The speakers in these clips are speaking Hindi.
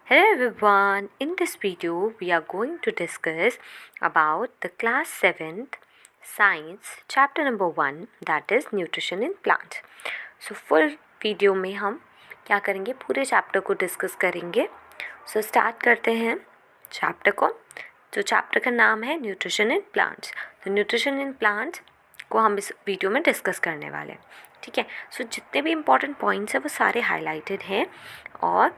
Hello everyone, in this video we are going to discuss about the class 7th science chapter number 1 that is nutrition in plants. So full video में हम क्या करेंगे, पूरे चैप्टर को डिस्कस करेंगे. So स्टार्ट करते हैं चैप्टर को. जो चैप्टर का नाम है न्यूट्रिशन इन प्लांट्स. तो न्यूट्रिशन इन प्लांट्स को हम इस वीडियो में डिस्कस करने वाले हैं. ठीक है. सो जितने भी इम्पोर्टेंट पॉइंट्स हैं वो सारे हाईलाइटेड हैं और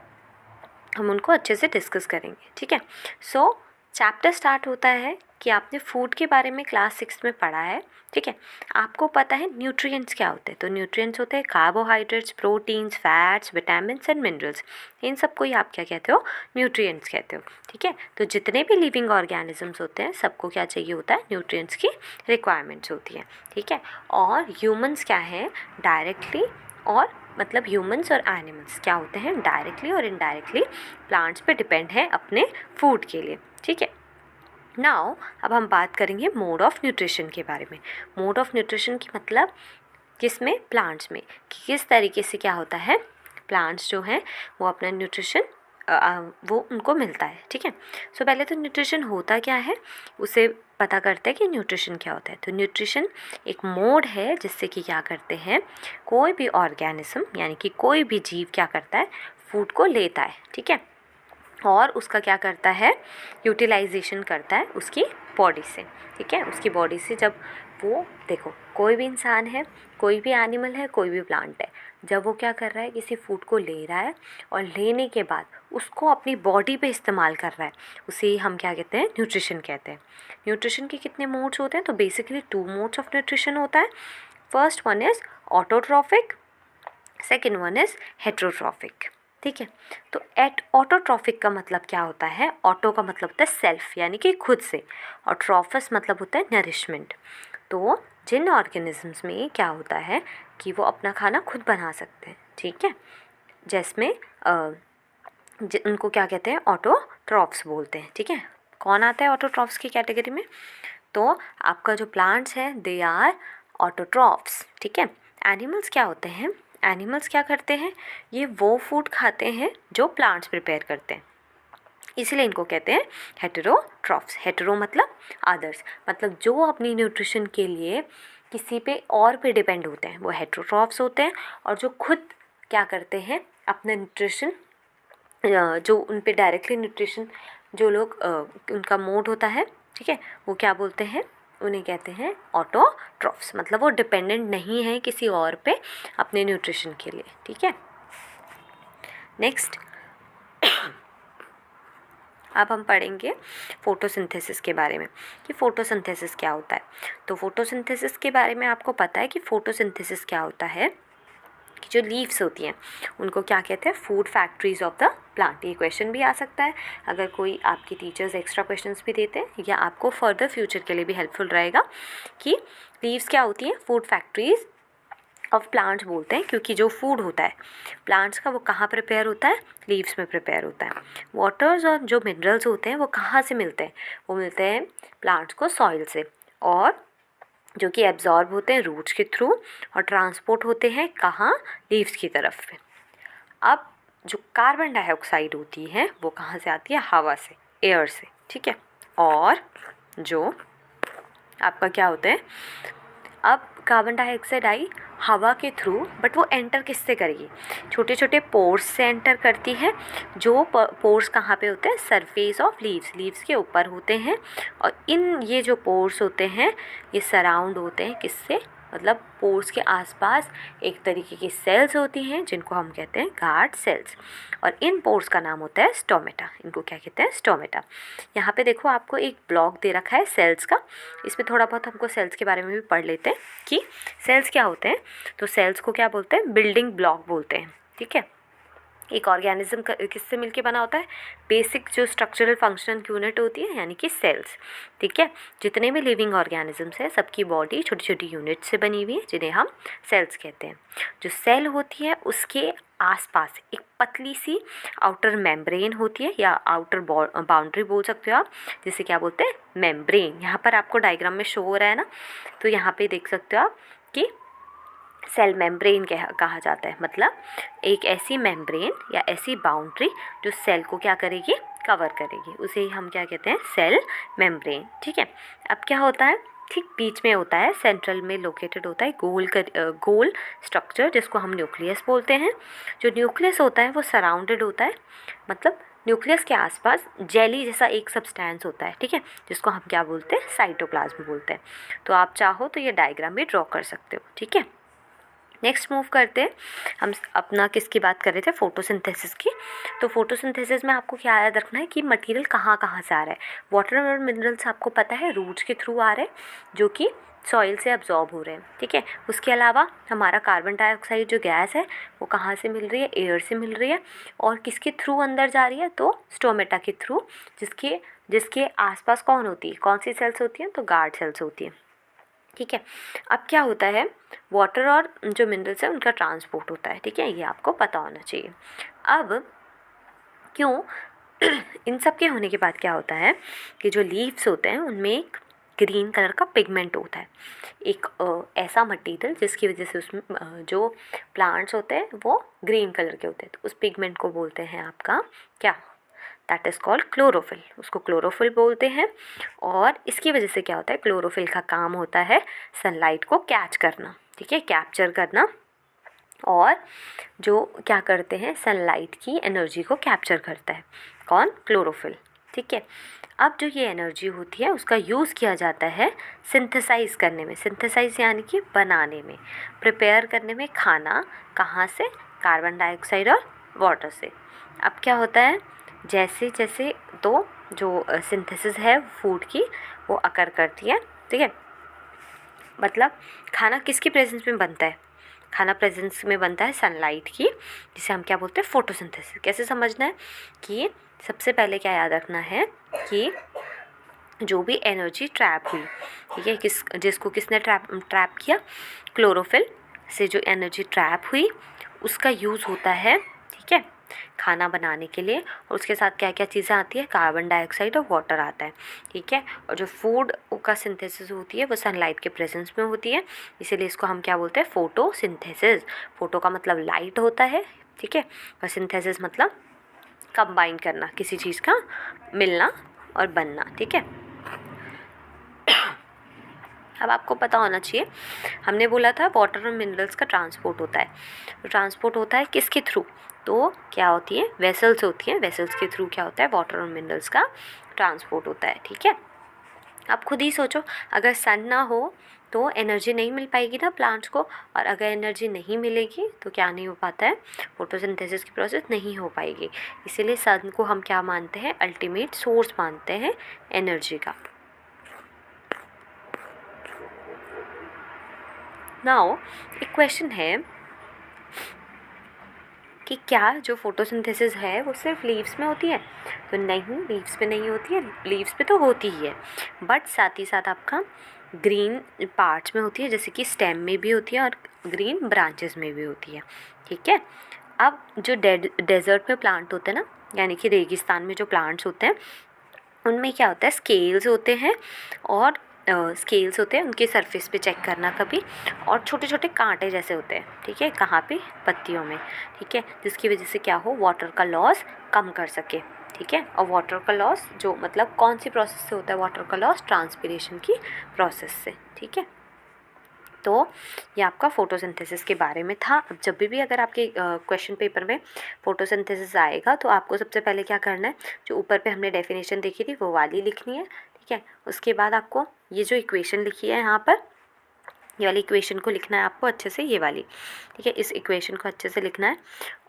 हम उनको अच्छे से डिस्कस करेंगे. ठीक है. सो चैप्टर स्टार्ट होता है कि आपने फूड के बारे में क्लास 6 में पढ़ा है. ठीक है. आपको पता है न्यूट्रिएंट्स क्या होते हैं. तो न्यूट्रिएंट्स होते हैं carbohydrates, proteins, fats, vitamins and minerals. इन सब को ही आप क्या कहते हो, न्यूट्रिएंट्स कहते हो. ठीक है. तो जितने भी लिविंग ऑर्गेनिजम्स होते हैं सबको क्या चाहिए होता है, न्यूट्रिएंट्स की रिक्वायरमेंट्स होती है. ठीक है. और ह्यूमंस क्या है, डायरेक्टली और मतलब ह्यूमंस और एनिमल्स क्या होते हैं, डायरेक्टली और इनडायरेक्टली प्लांट्स पे डिपेंड है अपने फूड के लिए. ठीक है. नाउ अब हम बात करेंगे मोड ऑफ न्यूट्रिशन के बारे में. मोड ऑफ न्यूट्रिशन की मतलब किस में, प्लांट्स में, कि किस तरीके से क्या होता है, प्लांट्स जो हैं वो अपना न्यूट्रिशन वो उनको मिलता है. ठीक है. सो पहले तो न्यूट्रिशन होता क्या है उसे पता करते हैं कि न्यूट्रिशन क्या होता है. तो न्यूट्रिशन एक मोड है जिससे कि क्या करते हैं, कोई भी ऑर्गेनिज्म यानी कि कोई भी जीव क्या करता है, फूड को लेता है. ठीक है. और उसका क्या करता है, यूटिलाइजेशन करता है उसकी बॉडी से. ठीक है. उसकी बॉडी से जब वो, देखो कोई भी इंसान है, कोई भी एनिमल है, कोई भी प्लांट है, जब वो क्या कर रहा है, किसी फूड को ले रहा है और लेने के बाद उसको अपनी बॉडी पे इस्तेमाल कर रहा है, उसे हम क्या कहते हैं, न्यूट्रिशन कहते हैं. न्यूट्रिशन के कितने मोड्स होते हैं, तो बेसिकली 2 मोड्स ऑफ न्यूट्रिशन होता है. First one is autotrophic, second one is heterotrophic. ठीक है. तो ऑटोट्रॉफिक का मतलब क्या होता है, ऑटो का मतलब होता है सेल्फ यानी कि खुद से, और ट्रॉफस मतलब होता है नरिशमेंट. तो जिन ऑर्गेनिजम्स में क्या होता है कि वो अपना खाना खुद बना सकते हैं. ठीक है. जिसमें उनको क्या कहते हैं, ऑटोट्रॉफ्स बोलते हैं. ठीक है. कौन आता है ऑटोट्रॉफ्स की कैटेगरी में, तो आपका जो प्लांट्स हैं दे आर ऑटोट्रॉफ्स. ठीक है. एनिमल्स क्या होते हैं, एनिमल्स क्या करते हैं, ये वो फूड खाते हैं जो प्लांट्स प्रिपेयर करते हैं, इसीलिए इनको कहते हैं हेटेरोट्रॉफ्स. हेटेरो मतलब अदर्स, मतलब जो अपनी न्यूट्रिशन के लिए किसी पे और पे डिपेंड होते हैं वो हेटेरोट्रॉफ्स होते हैं. और जो खुद क्या करते हैं अपना न्यूट्रिशन, जो उन पे डायरेक्टली न्यूट्रिशन जो लोग उनका मोड होता है, ठीक है, वो क्या बोलते हैं, उन्हें कहते हैं ऑटोट्रॉफ्स. मतलब वो डिपेंडेंट नहीं है किसी और पे अपने न्यूट्रिशन के लिए. ठीक है. नेक्स्ट अब हम पढ़ेंगे फोटोसिंथेसिस के बारे में कि फोटोसिंथेसिस क्या होता है. तो फोटोसिंथेसिस के बारे में आपको पता है कि फोटोसिंथेसिस क्या होता है, कि जो लीव्स होती हैं उनको क्या कहते हैं, food factories of the plant. ये क्वेश्चन भी आ सकता है अगर कोई आपकी टीचर्स एक्स्ट्रा क्वेश्चंस भी देते हैं, या आपको फर्दर फ्यूचर के लिए भी हेल्पफुल रहेगा कि लीव्स क्या होती हैं, फूड फैक्ट्रीज ऑफ प्लांट्स बोलते हैं, क्योंकि जो फूड होता है प्लांट्स का वो कहाँ प्रिपेयर होता है, लीव्स में प्रिपेयर होता है. वाटर्स और जो मिनरल्स होते हैं वो कहाँ से मिलते हैं, वो मिलते हैं प्लांट्स को सॉइल से, और जो कि एब्जॉर्ब होते हैं रूट्स के थ्रू और ट्रांसपोर्ट होते हैं कहाँ, लीव्स की तरफ पे. अब जो कार्बन डाइऑक्साइड होती है वो कहाँ से आती है, हवा से, एयर से. ठीक है. और जो आपका क्या होता है, अब कार्बन डाइऑक्साइड आई हवा के थ्रू, बट वो एंटर किससे करेगी, छोटे छोटे पोर्स से एंटर करती है. जो पोर्स कहाँ पे होते हैं, सरफेस ऑफ लीव्स, लीव्स के ऊपर होते हैं. और इन ये जो पोर्स होते हैं ये सराउंड होते हैं किससे, मतलब पोर्स के आसपास एक तरीके की सेल्स होती हैं जिनको हम कहते हैं गार्ड सेल्स, और इन पोर्स का नाम होता है स्टोमेटा. इनको क्या कहते हैं, स्टोमेटा. यहाँ पे देखो आपको एक ब्लॉक दे रखा है सेल्स का, इसमें थोड़ा बहुत हमको सेल्स के बारे में भी पढ़ लेते हैं कि सेल्स क्या होते हैं. तो सेल्स को क्या बोलते हैं, बिल्डिंग ब्लॉक बोलते हैं. ठीक है. एक ऑर्गेनिज्म किससे मिलके बना होता है, बेसिक जो स्ट्रक्चरल फंक्शनल यूनिट होती है यानी कि सेल्स. ठीक है. जितने भी लिविंग ऑर्गेनिजम्स हैं सबकी बॉडी छोटी छोटी यूनिट से बनी हुई है जिन्हें हम सेल्स कहते हैं. जो सेल होती है उसके आसपास एक पतली सी आउटर मेम्ब्रेन होती है, या आउटर बाउंड्री बोल सकते हो आप, जिसे क्या बोलते हैं, मेम्ब्रेन. यहाँ पर आपको डायग्राम में शो हो रहा है ना, तो यहाँ पे देख सकते हो आप कि सेल मेम्ब्रेन कहा जाता है, मतलब एक ऐसी मेम्ब्रेन या ऐसी बाउंड्री जो सेल को क्या करेगी, कवर करेगी, उसे ही हम क्या कहते हैं, सेल मेम्ब्रेन। ठीक है, अब क्या होता है, ठीक बीच में होता है, सेंट्रल में लोकेटेड होता है गोल स्ट्रक्चर जिसको हम न्यूक्लियस बोलते हैं। जो न्यूक्लियस होता है वो सराउंडेड होता है, मतलब न्यूक्लियस के आसपास जेली जैसा एक सब्सटेंस होता है, ठीक है, जिसको हम क्या बोलते हैं, साइटोप्लाज्म बोलते हैं। तो आप चाहो तो ये डायग्राम भी ड्रॉ कर सकते हो। ठीक है, नेक्स्ट मूव करते हैं, हम अपना किसकी बात कर रहे थे, फोटोसिंथेसिस की। तो फोटोसिंथेसिस में आपको क्या याद रखना है कि मटेरियल कहाँ कहाँ से आ रहा है। वाटर और मिनरल्स आपको पता है रूट्स के थ्रू आ रहे हैं, जो कि सॉइल से अब्जॉर्ब हो रहे हैं। ठीक है, उसके अलावा हमारा कार्बन डाइऑक्साइड जो गैस है वो कहाँ से मिल रही है, एयर से मिल रही है, और किसके थ्रू अंदर जा रही है, तो स्टोमेटा के थ्रू, जिसके जिसके आसपास कौन होती है, कौन सी सेल्स होती हैं, तो गार्ड सेल्स होती हैं। ठीक है, अब क्या होता है, वाटर और जो मिनरल्स है उनका ट्रांसपोर्ट होता है। ठीक है, ये आपको पता होना चाहिए। अब क्यों इन सब के होने के बाद क्या होता है कि जो लीव्स होते हैं उनमें एक ग्रीन कलर का पिगमेंट होता है, एक ऐसा मटेरियल जिसकी वजह से उसमें जो प्लांट्स होते हैं वो ग्रीन कलर के होते हैं। तो उस पिगमेंट को बोलते हैं आपका क्या, दैट इज़ कॉल्ड क्लोरोफिल, उसको क्लोरोफिल बोलते हैं। और इसकी वजह से क्या होता है, क्लोरोफिल का काम होता है सनलाइट को कैच करना, ठीक है, कैप्चर करना, और जो क्या करते हैं, सनलाइट की एनर्जी को कैप्चर करता है, कौन, क्लोरोफिल। ठीक है, अब जो ये एनर्जी होती है उसका यूज़ किया जाता है सिंथेसाइज करने में, सिंथेसाइज यानी कि बनाने में, प्रिपेयर करने में खाना, कहाँ से, कार्बन डाइऑक्साइड और वाटर से। अब क्या होता है, जैसे जैसे तो जो सिंथेसिस है फूड की वो अकर करती है। ठीक है, मतलब खाना किसकी प्रेजेंस में बनता है, खाना प्रेजेंस में बनता है सनलाइट की, जिसे हम क्या बोलते हैं, फोटोसिंथेसिस। कैसे समझना है कि सबसे पहले क्या याद रखना है कि जो भी एनर्जी ट्रैप हुई, ठीक है, जिसको किसने ट्रैप किया, क्लोरोफिल से जो एनर्जी ट्रैप हुई उसका यूज़ होता है, ठीक है, खाना बनाने के लिए। और उसके साथ क्या क्या चीज़ें आती है, कार्बन डाइऑक्साइड और वाटर आता है। ठीक है, और जो फूड का सिंथेसिस होती है वो सनलाइट के प्रेजेंस में होती है, इसीलिए इसको हम क्या बोलते हैं, फोटोसिंथेसिस। फोटो का मतलब लाइट होता है, ठीक है, और सिंथेसिस मतलब कंबाइन करना, किसी चीज़ का मिलना और बनना। ठीक है, अब आपको पता होना चाहिए, हमने बोला था वाटर और मिनरल्स का ट्रांसपोर्ट होता है, तो ट्रांसपोर्ट होता है किसके थ्रू, तो क्या होती है, वेसल्स होती हैं, वेसल्स के थ्रू क्या होता है, वाटर और मिनरल्स का ट्रांसपोर्ट होता है। ठीक है, आप खुद ही सोचो, अगर सन ना हो तो एनर्जी नहीं मिल पाएगी ना प्लांट्स को, और अगर एनर्जी नहीं मिलेगी तो क्या नहीं हो पाता है, फोटोसिंथेसिस की प्रोसेस नहीं हो पाएगी। इसीलिए सन को हम क्या मानते हैं, अल्टीमेट सोर्स मानते हैं एनर्जी का। नाउ एक क्वेश्चन है कि क्या जो फोटोसिंथेसिस है वो सिर्फ लीव्स में होती है, तो नहीं, लीव्स पे नहीं होती है, लीव्स पे तो होती ही है, बट साथ ही साथ आपका ग्रीन पार्ट्स में होती है, जैसे कि स्टेम में भी होती है और ग्रीन ब्रांचेस में भी होती है। ठीक है, अब जो डेजर्ट में प्लांट होते हैं ना, यानी कि रेगिस्तान में जो प्लांट्स होते हैं उनमें क्या होता है, स्केल्स होते हैं, और स्केल्स होते हैं, उनके सरफेस पे चेक करना कभी, और छोटे छोटे कांटे जैसे होते हैं, ठीक है, कहाँ पे, पत्तियों में। ठीक है, जिसकी वजह से क्या हो, वाटर का लॉस कम कर सके। ठीक है, और वाटर का लॉस जो मतलब कौन सी प्रोसेस से होता है वाटर का लॉस, ट्रांसपिरेशन की प्रोसेस से। ठीक है, तो ये आपका फोटोसिंथेसिस के बारे में था। अब जब भी अगर आपके क्वेश्चन पेपर में फोटोसिंथेसिस आएगा तो आपको सबसे पहले क्या करना है, जो ऊपर पे हमने डेफिनेशन देखी थी वो वाली लिखनी है। ठीक है, उसके बाद आपको ये जो इक्वेशन लिखी है यहाँ पर, ये वाली इक्वेशन को लिखना है आपको अच्छे से, ये वाली। ठीक है, इस इक्वेशन को अच्छे से लिखना है,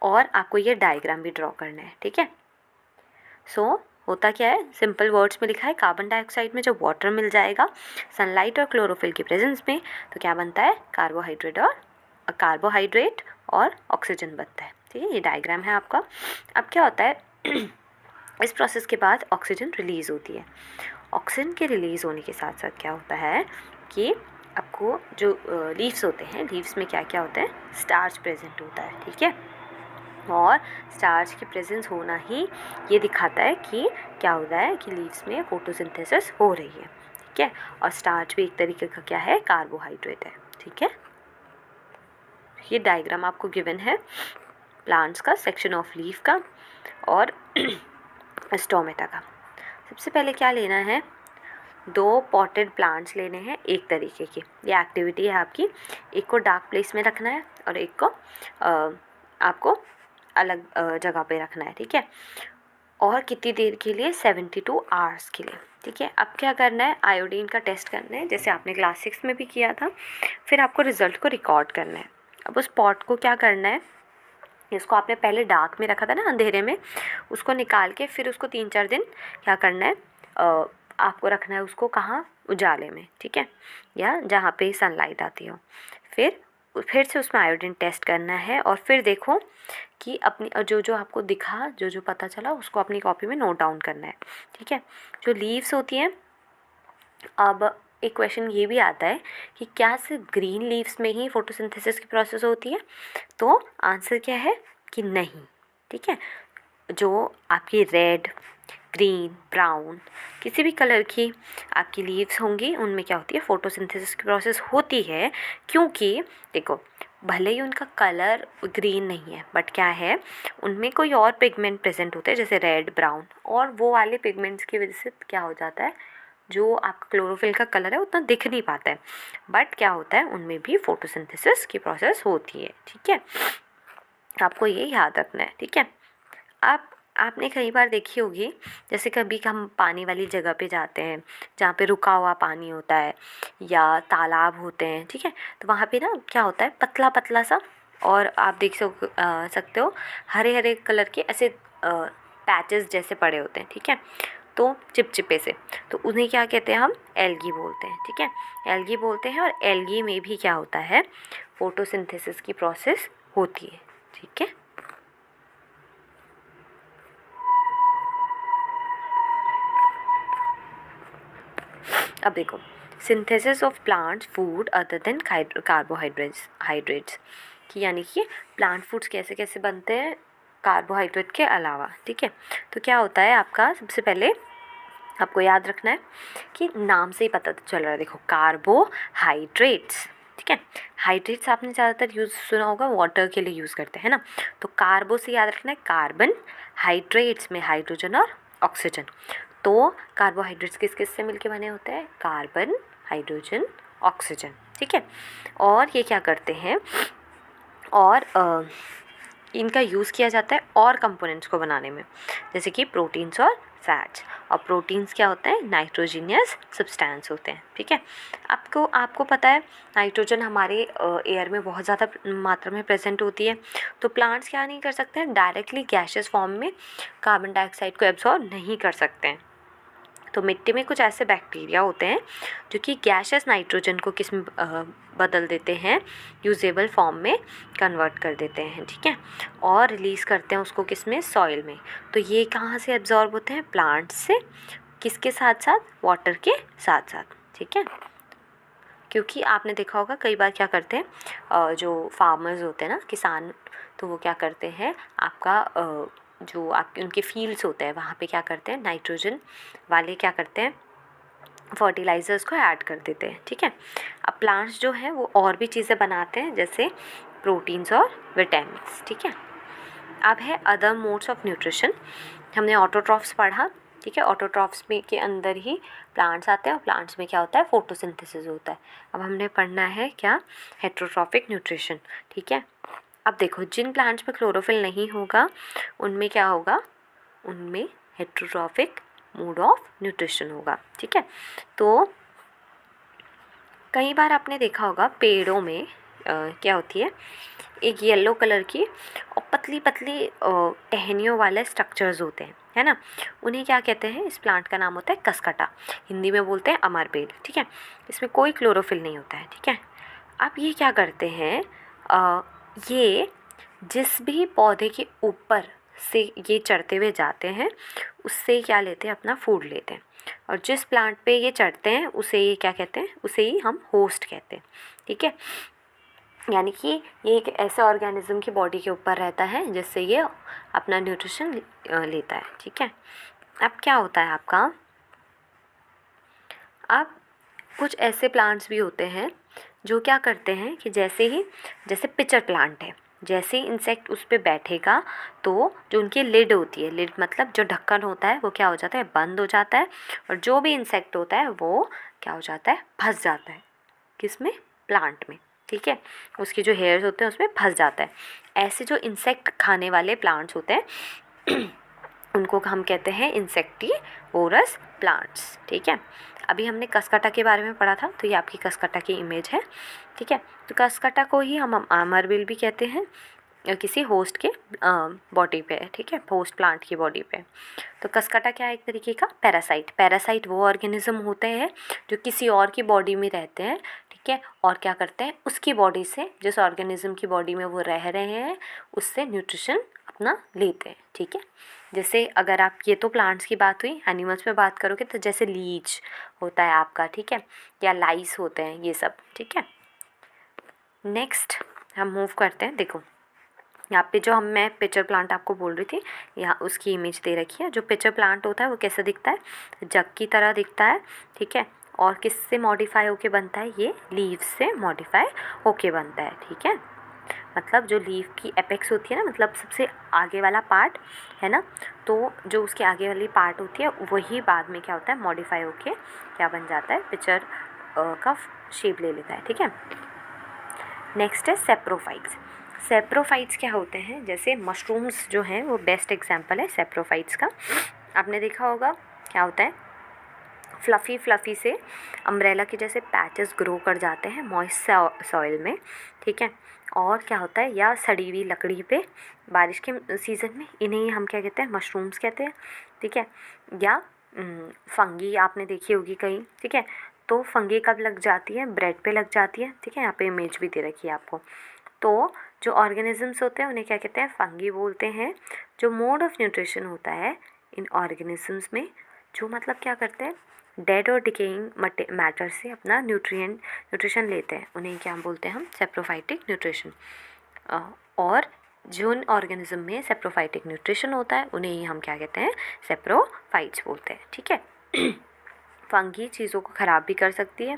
और आपको ये डायग्राम भी ड्रॉ करना है। ठीक है, सो होता क्या है, सिंपल वर्ड्स में लिखा है, कार्बन डाइऑक्साइड में जब वाटर मिल जाएगा सनलाइट और क्लोरोफिल की प्रेजेंस में, तो क्या बनता है, कार्बोहाइड्रेट और ऑक्सीजन बनता है। ठीक है, ये डायग्राम है आपका। अब क्या होता है इस प्रोसेस के बाद ऑक्सीजन रिलीज़ होती है। ऑक्सीजन के रिलीज़ होने के साथ साथ क्या होता है कि आपको जो लीव्स होते हैं, लीव्स में क्या क्या होता है, स्टार्च प्रेजेंट होता है। ठीक है, और स्टार्च की प्रेजेंस होना ही ये दिखाता है कि क्या हो रहा है, कि लीव्स में फोटोसिंथेसिस हो रही है। ठीक है, और स्टार्च भी एक तरीके का क्या है, कार्बोहाइड्रेट है। ठीक है, ये डायग्राम आपको गिवन है प्लांट्स का, सेक्शन ऑफ लीफ का और स्टोमेटा का। सबसे पहले क्या लेना है, 2 पॉटेड प्लांट्स लेने हैं एक तरीके की। ये एक्टिविटी है आपकी, एक को डार्क प्लेस में रखना है और एक को आपको अलग जगह पे रखना है, ठीक है। और कितनी देर के लिए, 72 आवर्स के लिए, ठीक है। अब क्या करना है, आयोडीन का टेस्ट करना है जैसे आपने क्लास 6 में भी किया था। फिर आपको रिज़ल्ट को रिकॉर्ड करना है। अब उस पॉट को क्या करना है, इसको आपने पहले डार्क में रखा था ना, अंधेरे में, उसको निकाल के फिर उसको 3-4 दिन क्या करना है, आपको रखना है उसको कहाँ, उजाले में, ठीक है, या जहाँ पे सनलाइट आती हो। फिर से उसमें आयोडीन टेस्ट करना है और फिर देखो कि अपनी जो जो आपको दिखा, जो जो पता चला उसको अपनी कॉपी में नोट डाउन करना है, ठीक है। जो लीव्स होती हैं, अब एक क्वेश्चन ये भी आता है कि क्या सिर्फ ग्रीन लीव्स में ही फोटोसिंथेसिस की प्रोसेस होती है, तो आंसर क्या है कि नहीं, ठीक है। जो आपकी रेड, ग्रीन, ब्राउन, किसी भी कलर की आपकी लीव्स होंगी उनमें क्या होती है, फोटोसिंथेसिस की प्रोसेस होती है। क्योंकि देखो, भले ही उनका कलर ग्रीन नहीं है बट क्या है, उनमें कोई और पिगमेंट प्रेजेंट होते हैं जैसे रेड, ब्राउन, और वो वाले पिगमेंट्स की वजह से क्या हो जाता है, जो आपका क्लोरोफिल का कलर है उतना दिख नहीं पाता है, बट क्या होता है उनमें भी फोटोसिंथेसिस की प्रोसेस होती है, ठीक है। आपको ये याद रखना है, ठीक है। अब आपने कई बार देखी होगी, जैसे कभी हम पानी वाली जगह पे जाते हैं जहाँ पे रुका हुआ पानी होता है या तालाब होते हैं, ठीक है, तो वहाँ पे ना क्या होता है, पतला पतला सा, और आप देख सकते हो हरे हरे कलर के ऐसे पैचेस जैसे पड़े होते हैं, ठीक है, तो चिपचिपे से, तो उन्हें क्या कहते हैं, हम एल्गी बोलते हैं, ठीक है, एल्गी बोलते हैं। और एल्गी में भी क्या होता है, फोटोसिंथेसिस की प्रोसेस होती है, ठीक है। अब देखो, synthesis of plants food other than carbohydrates कि यानी कि प्लांट फूड्स कैसे कैसे बनते हैं कार्बोहाइड्रेट के अलावा, ठीक है। तो क्या होता है आपका, सबसे पहले आपको याद रखना है कि नाम से ही पता चल रहा है, देखो कार्बोहाइड्रेट्स, ठीक है। हाइड्रेट्स आपने ज़्यादातर यूज़ सुना होगा, वाटर के लिए यूज़ करते हैं ना, तो कार्बो से याद रखना है कार्बन, हाइड्रेट्स में हाइड्रोजन और ऑक्सीजन। तो कार्बोहाइड्रेट्स किस किस से मिलके बने होते हैं, कार्बन, हाइड्रोजन, ऑक्सीजन, ठीक है। और ये क्या करते हैं, और इनका यूज़ किया जाता है और कंपोनेंट्स को बनाने में, जैसे कि प्रोटीन्स और फैट्स। और प्रोटीन्स क्या होते हैं, नाइट्रोजीनियस सब्सटेंस होते हैं, ठीक है। आपको पता है नाइट्रोजन हमारे एयर में बहुत ज़्यादा मात्रा में प्रेजेंट होती है, तो प्लांट्स क्या नहीं कर सकते हैं, डायरेक्टली गैसियस फॉर्म में कार्बन डाइऑक्साइड को एब्जॉर्ब नहीं कर सकते हैं। तो मिट्टी में कुछ ऐसे बैक्टीरिया होते हैं जो कि गैसियस नाइट्रोजन को किस में बदल देते हैं, यूजेबल फॉर्म में कन्वर्ट कर देते हैं, ठीक है, और रिलीज़ करते हैं उसको किस में, सॉइल में। तो ये कहाँ से एब्जॉर्ब होते हैं, प्लांट्स से, किसके साथ साथ, वाटर के साथ साथ, ठीक है। क्योंकि आपने देखा होगा कई बार क्या करते हैं, जो फार्मर्स होते हैं ना, किसान, तो वो क्या करते हैं, आपका जो आपके उनके फील्ड्स होते हैं वहाँ पे क्या करते हैं, नाइट्रोजन वाले क्या करते हैं, फर्टिलाइज़र्स को ऐड कर देते हैं, ठीक है। अब प्लांट्स जो हैं वो और भी चीज़ें बनाते हैं जैसे प्रोटीन्स और विटामिन्स, ठीक है। अब है अदर मोड्स ऑफ न्यूट्रिशन, हमने ऑटोट्रॉफ्स पढ़ा, ठीक है। ऑटोट्रॉफ्स में के अंदर ही प्लांट्स आते हैं और प्लांट्स में क्या होता है, फोटोसिंथेसिस होता है। अब हमने पढ़ना है क्या, हेट्रोट्रॉफिक न्यूट्रिशन, ठीक है। अब देखो, जिन प्लांट्स में क्लोरोफिल नहीं होगा उनमें क्या होगा, उनमें हेट्रोट्रॉफिक मोड ऑफ न्यूट्रिशन होगा, ठीक है। तो कई बार आपने देखा होगा पेड़ों में क्या होती है, एक येलो कलर की और पतली पतली टहनियों वाले स्ट्रक्चर्स होते हैं, है ना, उन्हें क्या कहते हैं, इस प्लांट का नाम होता है कसकटा, हिंदी में बोलते हैं अमरबेल, ठीक है। इसमें कोई क्लोरोफिल नहीं होता है, ठीक है। अब ये क्या करते हैं, ये जिस भी पौधे के ऊपर से ये चढ़ते हुए जाते हैं उससे क्या लेते हैं, अपना फूड लेते हैं, और जिस प्लांट पे ये चढ़ते हैं उसे ये क्या कहते हैं, उसे ही हम होस्ट कहते हैं, ठीक है। यानी कि ये एक ऐसे ऑर्गेनिज्म की बॉडी के ऊपर रहता है जिससे ये अपना न्यूट्रिशन लेता है, ठीक है। अब क्या होता है आपका, अब कुछ ऐसे प्लांट्स भी होते हैं जो क्या करते हैं कि जैसे पिचर प्लांट है, जैसे ही इंसेक्ट उस पर बैठेगा तो जो उनकी लिड होती है, लिड मतलब जो ढक्कन होता है वो क्या हो जाता है, बंद हो जाता है, और जो भी इंसेक्ट होता है वो क्या हो जाता है, फंस जाता है। किसमें? प्लांट में। ठीक है, उसके जो हेयर्स होते हैं उसमें फंस जाता है। ऐसे जो इंसेक्ट खाने वाले प्लांट्स होते हैं उनको हम कहते हैं इंसेक्टिवोरस प्लांट्स। ठीक है, अभी हमने कसकटा के बारे में पढ़ा था, तो ये आपकी कसकटा की इमेज है। ठीक है, तो कसकटा को ही हम आमरबिल भी कहते हैं, किसी होस्ट के बॉडी पे है। ठीक है, होस्ट प्लांट की बॉडी पे। तो कसकटा क्या है? एक तरीके का पैरासाइट। पैरासाइट वो ऑर्गेनिज्म होते हैं जो किसी और की बॉडी में रहते हैं। ठीक है, और क्या करते हैं, उसकी बॉडी से, जिस ऑर्गेनिज्म की बॉडी में वो रह रहे हैं, उससे न्यूट्रिशन अपना लेते हैं। ठीक है, जैसे अगर आप, ये तो प्लांट्स की बात हुई, एनिमल्स में बात करोगे तो जैसे लीच होता है आपका, ठीक है, या लाइस होते हैं, ये सब। ठीक है, नेक्स्ट हम मूव करते हैं। देखो यहाँ पे जो मैं पिचर प्लांट आपको बोल रही थी, यहाँ उसकी इमेज दे रखी है। जो पिचर प्लांट होता है वो कैसा दिखता है? जग की तरह दिखता है। ठीक है, और किससे मॉडिफाई होके बनता है? ये लीव्स से मॉडिफाई होके बनता है। ठीक है, मतलब जो लीफ की एपेक्स होती है ना, मतलब सबसे आगे वाला पार्ट है ना, तो जो उसके आगे वाली पार्ट होती है वही बाद में क्या होता है, मॉडिफाई होके क्या बन जाता है, पिचर का शेप ले लेता है। ठीक है, नेक्स्ट है सेप्रोफाइट्स। सेप्रोफाइट्स क्या होते हैं? जैसे मशरूम्स जो हैं वो बेस्ट एग्जांपल है सेप्रोफाइट्स का। आपने देखा होगा क्या होता है, फ्लफ़ी फ्लफ़ी से अम्ब्रेला के जैसे पैचेस ग्रो कर जाते हैं मॉइस्ट सॉइल में। ठीक है, और क्या होता है, या सड़ी हुई लकड़ी पे बारिश के सीज़न में, इन्हें हम क्या कहते हैं, मशरूम्स कहते हैं। ठीक है, या फंगी आपने देखी होगी कहीं। ठीक है, तो फंगी कब लग जाती है? ब्रेड पे लग जाती है। ठीक है, यहाँ पे इमेज भी दे रखी है आपको। तो जो ऑर्गेनिजम्स होते हैं उन्हें क्या कहते हैं? फंगी बोलते हैं। जो मोड ऑफ न्यूट्रिशन होता है इन ऑर्गेनिजम्स में, जो मतलब क्या करते हैं, डेड और डिकेइंग मैटर से अपना न्यूट्रिशन लेते हैं, उन्हें क्या बोलते हैं हम? Saprophytic nutrition. और जिन ऑर्गेनिज्म में सेप्रोफाइटिक न्यूट्रिशन होता है उन्हें ही हम क्या कहते हैं? सेप्रोफाइट्स बोलते हैं। ठीक है, फंगी चीज़ों को ख़राब भी कर सकती है।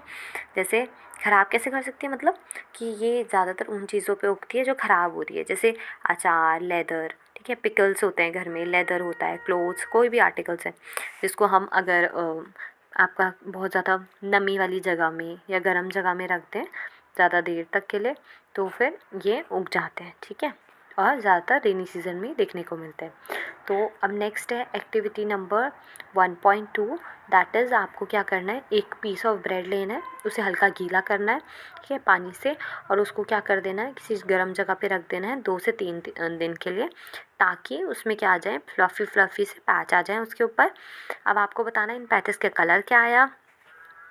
जैसे ख़राब कैसे कर सकती है? मतलब कि ये ज़्यादातर उन चीज़ों पे उगती है जो ख़राब हो रही है, जैसे अचार, लेदर। ठीक है, पिकल्स होते हैं घर में, लेदर होता है, क्लोथ्स, कोई भी आर्टिकल्स है जिसको हम अगर आपका बहुत ज़्यादा नमी वाली जगह में या गर्म जगह में रख दें ज़्यादा देर तक के लिए, तो फिर ये उग जाते हैं। ठीक है, और ज़्यादातर रेनी सीज़न में देखने को मिलते हैं। तो अब नेक्स्ट है एक्टिविटी नंबर 1.2, दैट इज़ आपको क्या करना है, एक पीस ऑफ ब्रेड लेना है, उसे हल्का गीला करना है, ठीक है, पानी से, और उसको क्या कर देना है, किसी गर्म जगह पे रख देना है 2 से 3 दिन के लिए, ताकि उसमें क्या आ जाए, फ्लफ़ी फ्लफ़ी से पैच आ जाए उसके ऊपर। अब आपको बताना है इन पैचेस का कलर क्या आया,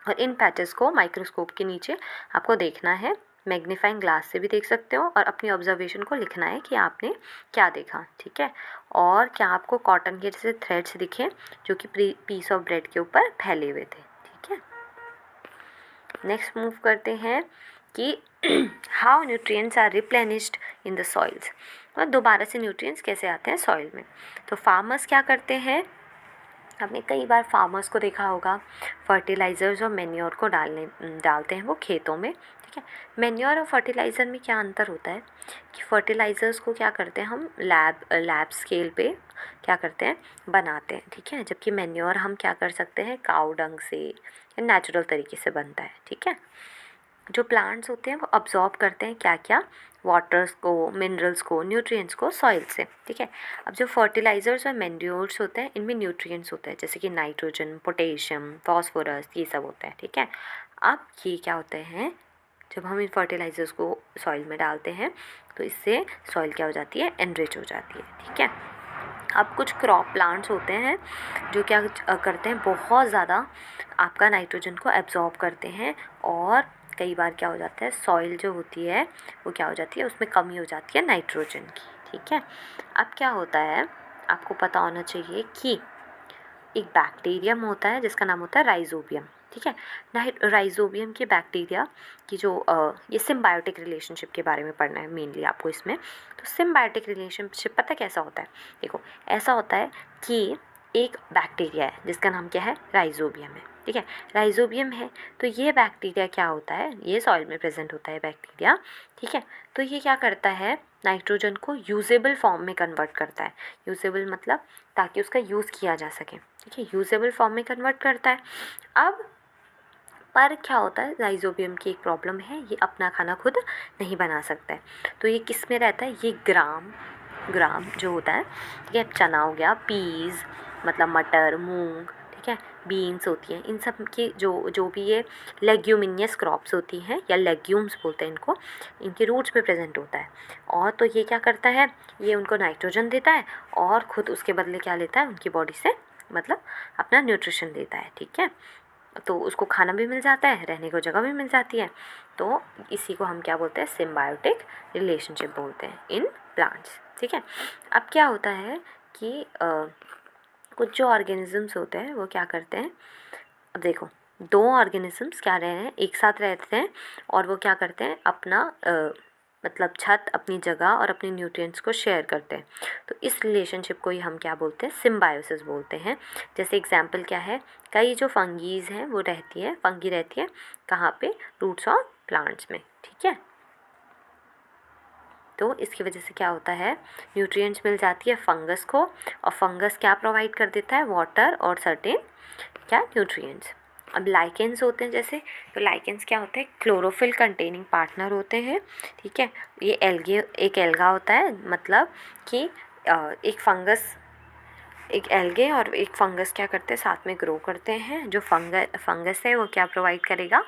और इन पैचेस को माइक्रोस्कोप के नीचे आपको देखना है, मैग्नीफाइंग ग्लास से भी देख सकते हो, और अपनी ऑब्जर्वेशन को लिखना है कि आपने क्या देखा। ठीक है, और क्या आपको कॉटन के जैसे थ्रेड्स दिखे जो कि पीस ऑफ ब्रेड के ऊपर फैले हुए थे। ठीक है, नेक्स्ट मूव करते हैं कि how nutrients are replenished in the soils, और दोबारा से न्यूट्रिएंट्स कैसे आते हैं सॉइल में। तो फार्मर्स क्या करते हैं, आपने कई बार फार्मर्स को देखा होगा, फर्टिलाइज़र्स और मैन्योर को डालते हैं वो खेतों में। ठीक है, मैन्योर और फर्टिलाइज़र में क्या अंतर होता है कि फर्टिलाइज़र्स को क्या करते हैं हम लैब स्केल पे क्या करते हैं, बनाते हैं। ठीक है, जबकि मैन्योर हम क्या कर सकते हैं, काऊ डंग से, नेचुरल तरीके से बनता है। ठीक है, जो प्लांट्स होते हैं वो अब्जॉर्ब करते हैं क्या क्या, वाटर्स को, मिनरल्स को, न्यूट्रिएंट्स को सॉइल से। ठीक है, अब जो फर्टिलाइज़र्स और मैन्योर्स होते हैं इनमें न्यूट्रिएंट्स होते हैं, जैसे कि नाइट्रोजन, पोटेशियम, फास्फोरस, ये सब होता है। ठीक है, अब ये क्या होते हैं, जब हम इन फर्टिलाइज़र्स को सॉइल में डालते हैं तो इससे सॉइल क्या हो जाती है, एनरिच हो जाती है। ठीक है, अब कुछ क्रॉप प्लांट्स होते हैं जो क्या करते हैं, बहुत ज़्यादा आपका नाइट्रोजन को एब्जॉर्ब करते हैं, और कई बार क्या हो जाता है, सॉइल जो होती है वो क्या हो जाती है, उसमें कमी हो जाती है नाइट्रोजन की। ठीक है, अब क्या होता है, आपको पता होना चाहिए कि एक बैक्टीरियम होता है जिसका नाम होता है राइजोबियम। ठीक है, राइजोबियम के बैक्टीरिया की जो ये सिम्बायोटिक रिलेशनशिप के बारे में पढ़ना है मेनली आपको इसमें। तो सिम्बायोटिक रिलेशनशिप पता कैसा होता है, देखो ऐसा होता है कि एक बैक्टीरिया है जिसका नाम क्या है, राइजोबियम है, ठीक है। राइजोबियम है तो ये बैक्टीरिया क्या होता है, ये सॉइल में प्रेजेंट होता है बैक्टीरिया, ठीक है। तो ये क्या करता है, नाइट्रोजन को यूजेबल फॉर्म में कन्वर्ट करता है। यूजेबल मतलब ताकि उसका यूज़ किया जा सके, ठीक है, यूजेबल फॉर्म में कन्वर्ट करता है। अब पर क्या होता है, राइजोबियम की एक प्रॉब्लम है, ये अपना खाना खुद नहीं बना सकता है। तो ये किस में रहता है, ये ग्राम जो होता है, ठीक है, चना हो गया, पीज़ मतलब मटर, मूंग, ठीक है, बीन्स होती हैं, इन सब की जो भी ये लेग्यूमिनियस क्रॉप्स होती हैं या लेग्यूम्स बोलते हैं इनको, इनके रूट्स पे प्रेजेंट होता है। और तो ये क्या करता है, ये उनको नाइट्रोजन देता है और ख़ुद उसके बदले क्या लेता है, उनकी बॉडी से मतलब अपना न्यूट्रिशन देता है, ठीक है। तो उसको खाना भी मिल जाता है, रहने को जगह भी मिल जाती है। तो इसी को हम क्या बोलते हैं, सिम्बायोटिक रिलेशनशिप बोलते हैं इन प्लांट्स, ठीक है। अब क्या होता है कि कुछ जो ऑर्गेनिजम्स होते हैं वो क्या करते हैं, अब देखो 2 ऑर्गेनिजम्स क्या रह रहे हैं, एक साथ रहते हैं और वो क्या करते हैं, अपना मतलब छत, अपनी जगह और अपने न्यूट्रिएंट्स को शेयर करते हैं। तो इस रिलेशनशिप को ही हम क्या बोलते हैं, सिम्बायोसिस बोलते हैं। जैसे एग्जांपल क्या है, कई जो फंगीज़ हैं वो फंगी रहती है कहाँ पे, रूट्स ऑफ प्लांट्स में, ठीक है। तो इसकी वजह से क्या होता है, न्यूट्रिएंट्स मिल जाती है फंगस को, और फंगस क्या प्रोवाइड कर देता है, वाटर और सर्टेन क्या, न्यूट्रिएंट्स। अब लाइकेंस होते हैं जैसे, तो लाइकेंस क्या होते हैं, क्लोरोफिल कंटेनिंग पार्टनर होते हैं, ठीक है। ये एक एल्गा होता है, मतलब कि एक एल्गे और एक फंगस क्या करते हैं, साथ में ग्रो करते हैं। जो फंगस है वो क्या प्रोवाइड करेगा,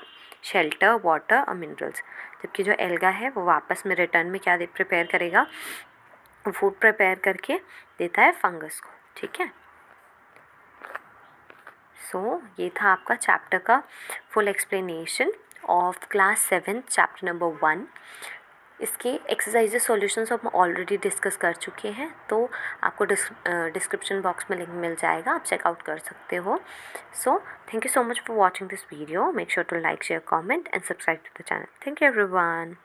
शेल्टर, वाटर और मिनरल्स, जबकि जो एल्गा है वो वापस में रिटर्न में क्या प्रिपेयर करेगा, फूड प्रिपेयर करके देता है फंगस को, ठीक है। सो ये था आपका चैप्टर का full explanation of class 7 chapter number 1। इसके एक्सरसाइजेस सॉल्यूशंस हम ऑलरेडी डिस्कस कर चुके हैं, तो आपको डिस्क्रिप्शन बॉक्स में लिंक मिल जाएगा, आप चेकआउट कर सकते हो। So thank you so much for watching this video, make sure to like, share, comment and subscribe to the channel. Thank you everyone.